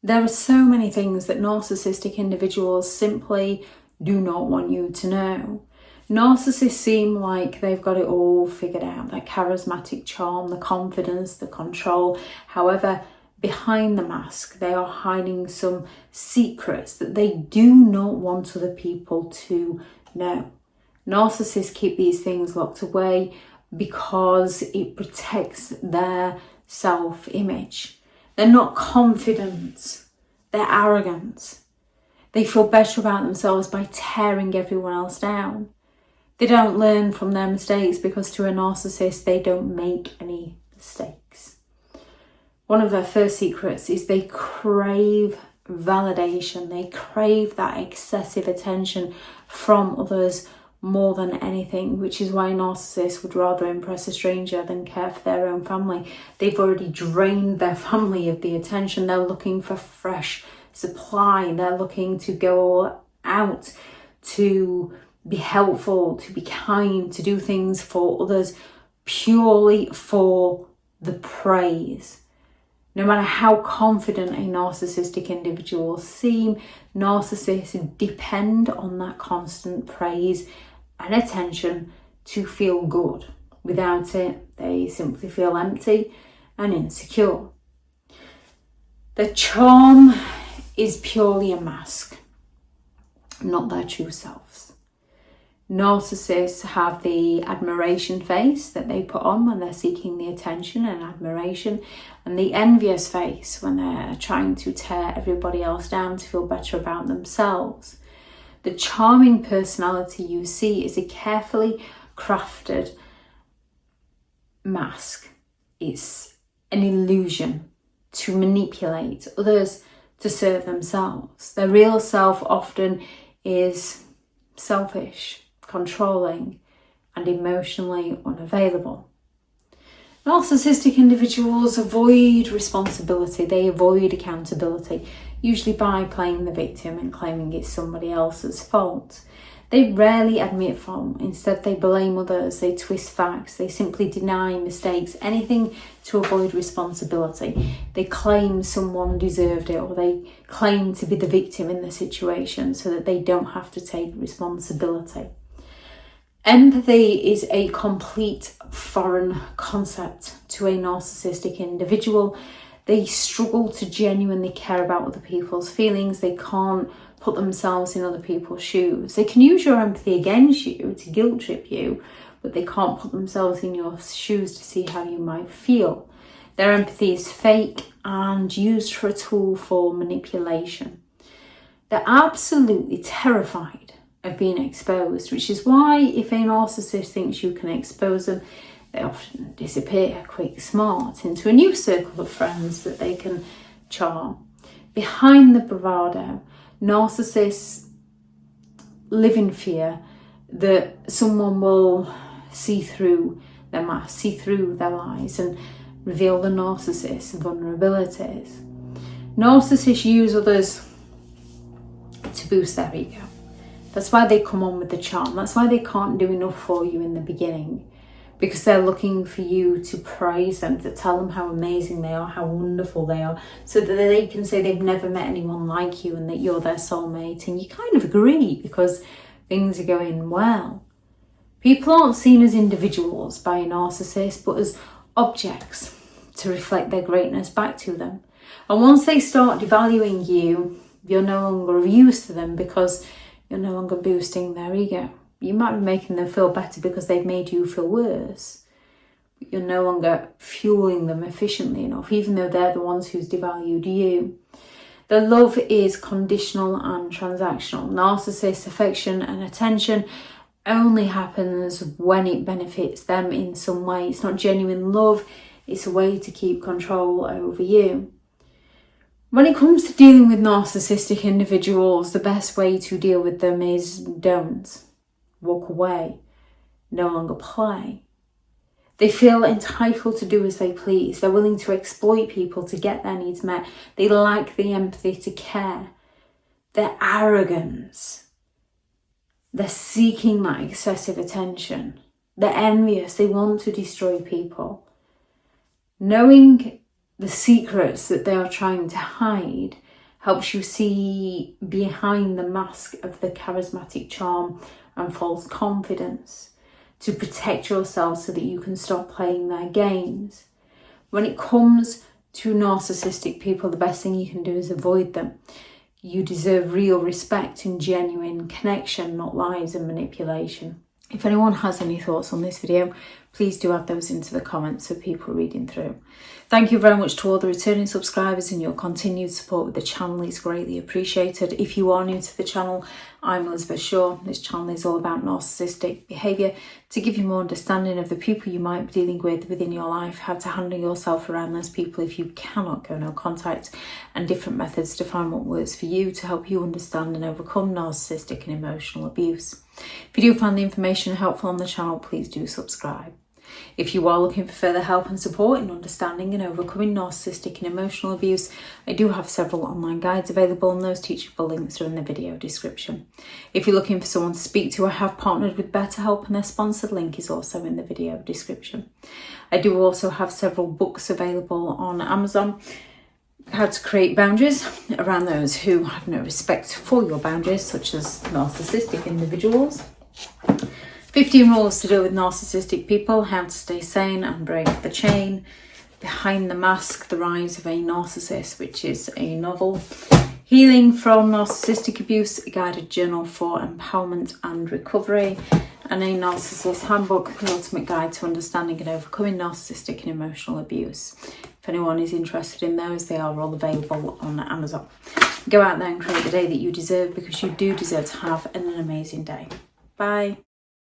There are so many things that narcissistic individuals simply do not want you to know. Narcissists seem like they've got it all figured out, that charismatic charm, the confidence, the control. However, behind the mask, they are hiding some secrets that they do not want other people to know. Narcissists keep these things locked away because it protects their self-image. They're not confident, they're arrogant. They feel better about themselves by tearing everyone else down. They don't learn from their mistakes because to a narcissist, they don't make any mistakes. One of their first secrets is they crave validation. They crave that excessive attention from others more than anything, which is why narcissists would rather impress a stranger than care for their own family. They've already drained their family of the attention. They're looking for fresh supply. They're looking to go out, to be helpful, to be kind, to do things for others purely for the praise. No matter how confident a narcissistic individual seem, narcissists depend on that constant praise and attention to feel good. Without it, they simply feel empty and insecure. The charm is purely a mask, not their true selves. Narcissists have the admiration face that they put on when they're seeking the attention and admiration, and the envious face when they're trying to tear everybody else down to feel better about themselves. The charming personality you see is a carefully crafted mask. It's an illusion to manipulate others to serve themselves. Their real self often is selfish, controlling, and emotionally unavailable. Narcissistic individuals avoid responsibility. They avoid accountability, usually by playing the victim and claiming it's somebody else's fault. They rarely admit fault. Instead, they blame others, they twist facts, they simply deny mistakes, anything to avoid responsibility. They claim someone deserved it, or they claim to be the victim in the situation so that they don't have to take responsibility. Empathy is a complete foreign concept to a narcissistic individual. They struggle to genuinely care about other people's feelings. They can't put themselves in other people's shoes. They can use your empathy against you to guilt trip you, but they can't put themselves in your shoes to see how you might feel. Their empathy is fake and used for a tool for manipulation. They're absolutely terrified of being exposed, which is why if a narcissist thinks you can expose them, they often disappear quick, smart, into a new circle of friends that they can charm. Behind the bravado, narcissists live in fear that someone will see through their mask, see through their lies, and reveal the narcissist's vulnerabilities. Narcissists use others to boost their ego. That's why they come on with the charm. That's why they can't do enough for you in the beginning, because they're looking for you to praise them, to tell them how amazing they are, how wonderful they are, so that they can say they've never met anyone like you and that you're their soulmate. And you kind of agree because things are going well. People aren't seen as individuals by a narcissist, but as objects to reflect their greatness back to them. And once they start devaluing you, you're no longer of use to them because you're no longer boosting their ego. You might be making them feel better because they've made you feel worse, but you're no longer fueling them efficiently enough, even though they're the ones who's devalued you. The love is conditional and transactional. Narcissist affection and attention only happens when it benefits them in some way. It's not genuine love, it's a way to keep control over you. When it comes to dealing with narcissistic individuals, the best way to deal with them is don't. Walk away. No longer play. They feel entitled to do as they please. They're willing to exploit people to get their needs met. They lack the empathy to care. Their arrogance. They're seeking that excessive attention. They're envious. They want to destroy people. Knowing the secrets that they are trying to hide helps you see behind the mask of the charismatic charm and false confidence, to protect yourself so that you can stop playing their games. When it comes to narcissistic people, the best thing you can do is avoid them. You deserve real respect and genuine connection, not lies and manipulation. If anyone has any thoughts on this video, please do add those into the comments for people reading through. Thank you very much to all the returning subscribers, and your continued support with the channel is greatly appreciated. If you are new to the channel, I'm Elizabeth Shaw. This channel is all about narcissistic behaviour to give you more understanding of the people you might be dealing with within your life, how to handle yourself around those people if you cannot go no contact, and different methods to find what works for you to help you understand and overcome narcissistic and emotional abuse. If you do find the information helpful on the channel, please do subscribe. If you are looking for further help and support in understanding and overcoming narcissistic and emotional abuse, I do have several online guides available, and those teachable links are in the video description. If you're looking for someone to speak to, I have partnered with BetterHelp, and their sponsored link is also in the video description. I do also have several books available on Amazon. How to create boundaries around those who have no respect for your boundaries, such as narcissistic individuals. 15 rules to deal with narcissistic people, how to stay sane and break the chain. Behind the Mask, the rise of a narcissist, which is a novel. Healing from narcissistic abuse, a guided journal for empowerment and recovery. And a Narcissist handbook, the ultimate guide to understanding and overcoming narcissistic and emotional abuse. If anyone is interested in those, they are all available on Amazon. Go out there and create the day that you deserve, because you do deserve to have an amazing day. Bye.